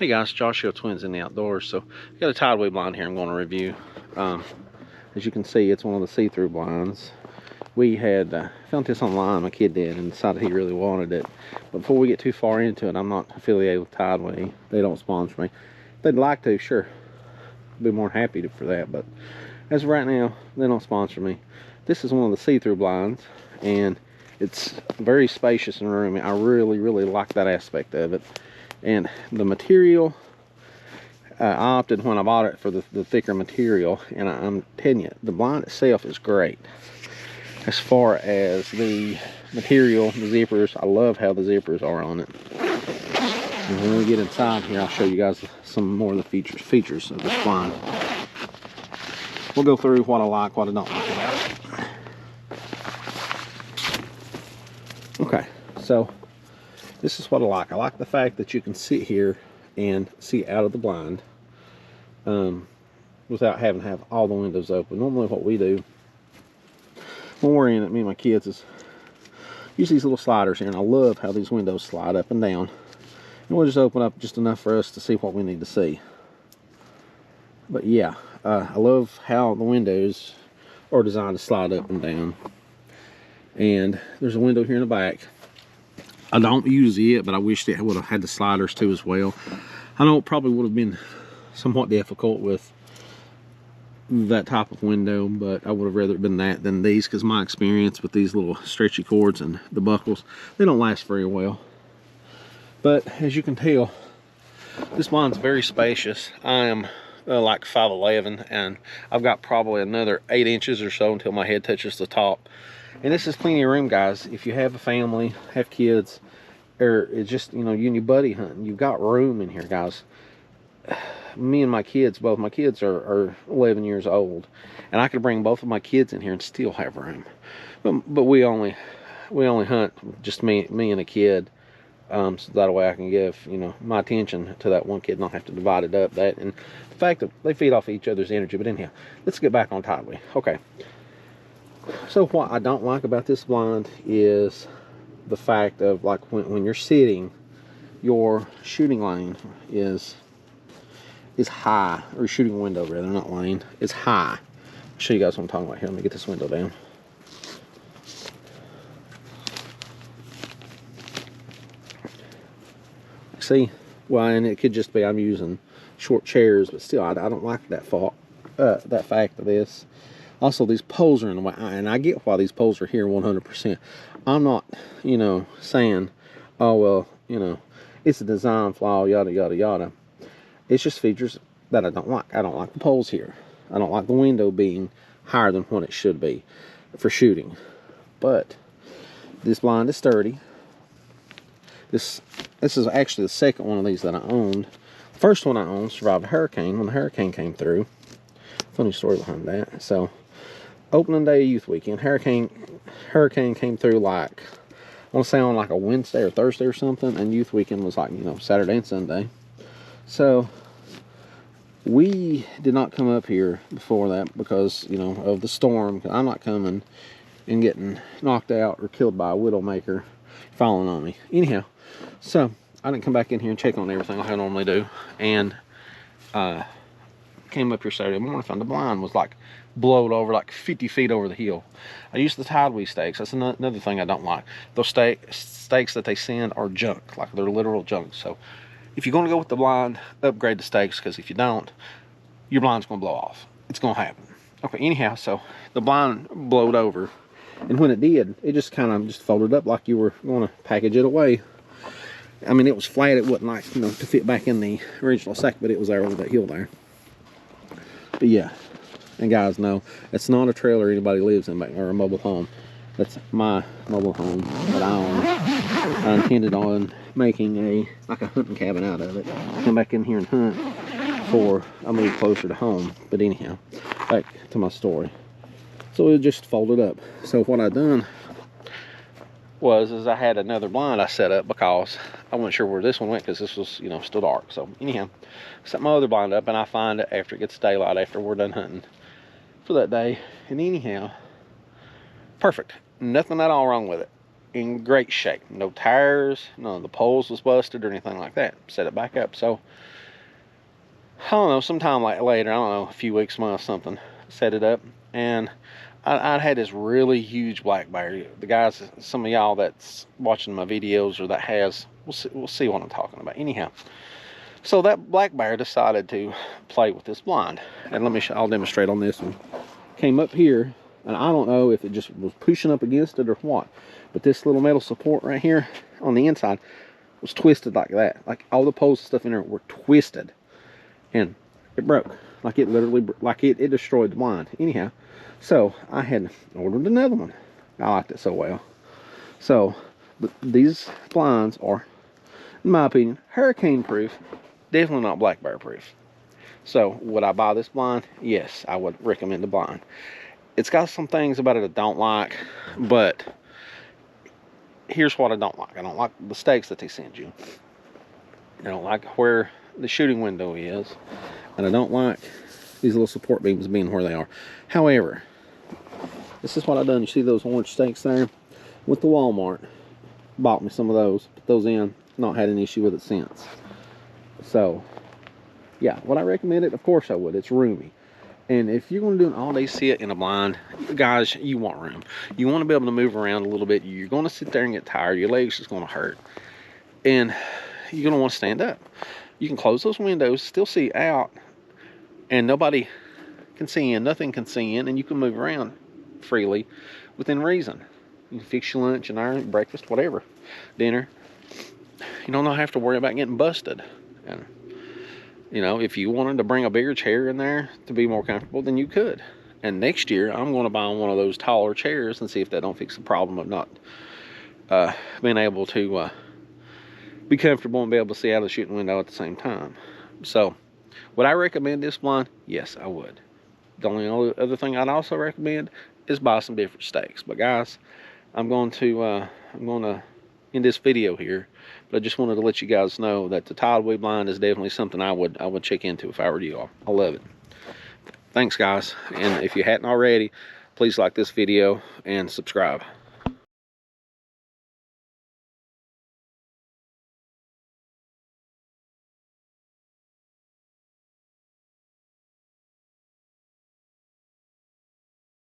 Hey guys, Joshua Twins in the Outdoors. So I got a Tidewe blind here I'm going to review. As you can see, it's one of the see-through blinds. We had found this online, my kid did, and decided he really wanted it. But before we get too far into it, I'm not affiliated with Tidewe. They don't sponsor me. If they'd like to, sure, I'd be more than happy for that. But as of right now, they don't sponsor me. This is one of the see-through blinds, and it's very spacious and roomy. I really like that aspect of it. And the material, I opted when I bought it for the thicker material, and I'm telling you, the blind itself is great. As far as the material, the zippers, I love how the zippers are on it. And when we get inside here, I'll show you guys some more of the features of this blind. We'll go through what I like, what I don't like about it. Okay, so this is what I like. I like the fact that you can sit here and see out of the blind without having to have all the windows open. Normally what we do when we're in it, me and my kids, is use these little sliders here, and I love how these windows slide up and down. And we'll just open up just enough for us to see what we need to see. But yeah, I love how the windows are designed to slide up and down. And there's a window here in the back. I don't use it, but I wish it would have had the sliders too as well. I know it probably would have been somewhat difficult with that type of window, but I would have rather been that than these, because my experience with these little stretchy cords and the buckles, they don't last very well. But as you can tell, this blind's very spacious. I am like 5'11", and I've got probably another 8 inches or so until my head touches the top. And this is plenty of room, guys. If you have a family, have kids, or it's just, you know, you and your buddy hunting, you've got room in here, guys. Me and my kids, both my kids are 11 years old, and I could bring both of my kids in here and still have room. But we only hunt just me and a kid, so that way I can give, you know, my attention to that one kid and not have to divide it up. That and the fact that they feed off each other's energy. But anyhow, let's get back on Tidewe. Okay. So what I don't like about this blind is the fact of, like, when you're sitting, your shooting lane is high, or shooting window rather, not lane, it's high. I'll show you guys what I'm talking about here. Let me get this window down. See, well, and it could just be I'm using short chairs, but still, I don't like that fact of this. Also, these poles are in the way, and I get why these poles are here 100%. I'm not, you know, saying, oh, well, you know, it's a design flaw, yada, yada, yada. It's just features that I don't like. I don't like the poles here. I don't like the window being higher than what it should be for shooting. But this blind is sturdy. This is actually the second one of these that I owned. The first one I owned survived a hurricane when the hurricane came through. Funny story behind that. So, opening day of youth weekend, hurricane came through, like, I want to say on like a Wednesday or Thursday or something, and youth weekend was like, you know, Saturday and Sunday. So we did not come up here before that because, you know, of the storm. I'm not coming and getting knocked out or killed by a widowmaker falling on me. Anyhow, so I didn't come back in here and check on everything like I normally do, and came up here Saturday morning, found the blind was like blowed over like 50 feet over the hill. I used the Tidewe stakes. That's another thing I don't like. Those stakes that they send are junk, like they're literal junk. So if you're going to go with the blind, upgrade the stakes, because if you don't, your blind's going to blow off. It's going to happen. Okay, anyhow, so the blind blowed over, and when it did, it just kind of just folded up like you were going to package it away. I mean, it was flat. It wasn't like, you know, to fit back in the original sack, but it was there over that hill there. But yeah, and guys, no, it's not a trailer anybody lives in, or a mobile home. That's my mobile home that I own. I intended on making like a hunting cabin out of it. Come back in here and hunt before I move closer to home. But anyhow, back to my story. So it just folded up. So what I done was I had another blind I set up because I wasn't sure where this one went, because this was, you know, still dark. So anyhow, set my other blind up, and I find it after it gets daylight, after we're done hunting for that day. And anyhow, perfect. Nothing at all wrong with it. in great shape. No tires, none of the poles was busted or anything like that. Set it back up. So I don't know, sometime like later, I don't know, a few weeks, months, something, set it up, and I'd had this really huge black bear. The guys, some of y'all that's watching my videos or that has, we'll see what I'm talking about. Anyhow, so that black bear decided to play with this blind, and I'll demonstrate on this one. Came up here, and I don't know if it just was pushing up against it or what, but this little metal support right here on the inside was twisted like that. Like all the poles and stuff in there were twisted, and it broke. Like it literally, like it destroyed the blind. Anyhow, so I had ordered another one. I liked it so well. So these blinds are, in my opinion, hurricane proof. Definitely not black bear proof. So would I buy this blind? Yes, I would recommend the blind. It's got some things about it I don't like, but here's what I don't like. I don't like the stakes that they send you. I don't like where the shooting window is, and I don't like these little support beams being where they are. However, this is what I've done. You see those orange stakes there? Went to Walmart, bought me some of those, put those in, not had an issue with it since. So yeah, would I recommend it? Of course I would. It's roomy. And if you're going to do an all-day sit in a blind, guys, you want room. You want to be able to move around a little bit. You're going to sit there and get tired. Your legs just going to hurt. And you're going to want to stand up. You can close those windows, still see out, and nobody can see in, nothing can see in, and you can move around freely within reason. You can fix your lunch and iron, breakfast, whatever, dinner. You don't have to worry about getting busted. And you know, if you wanted to bring a bigger chair in there to be more comfortable, then you could. And next year, I'm going to buy one of those taller chairs and see if that don't fix the problem of not being able to be comfortable and be able to see out of the shooting window at the same time. So, would I recommend this blind? Yes, I would. The only other thing I'd also recommend is buy some different stakes. But guys, I'm going to end this video here. But I just wanted to let you guys know that the Tidewe blind is definitely something I would check into if I were you all. I love it. Thanks, guys. And if you hadn't already, please like this video and subscribe.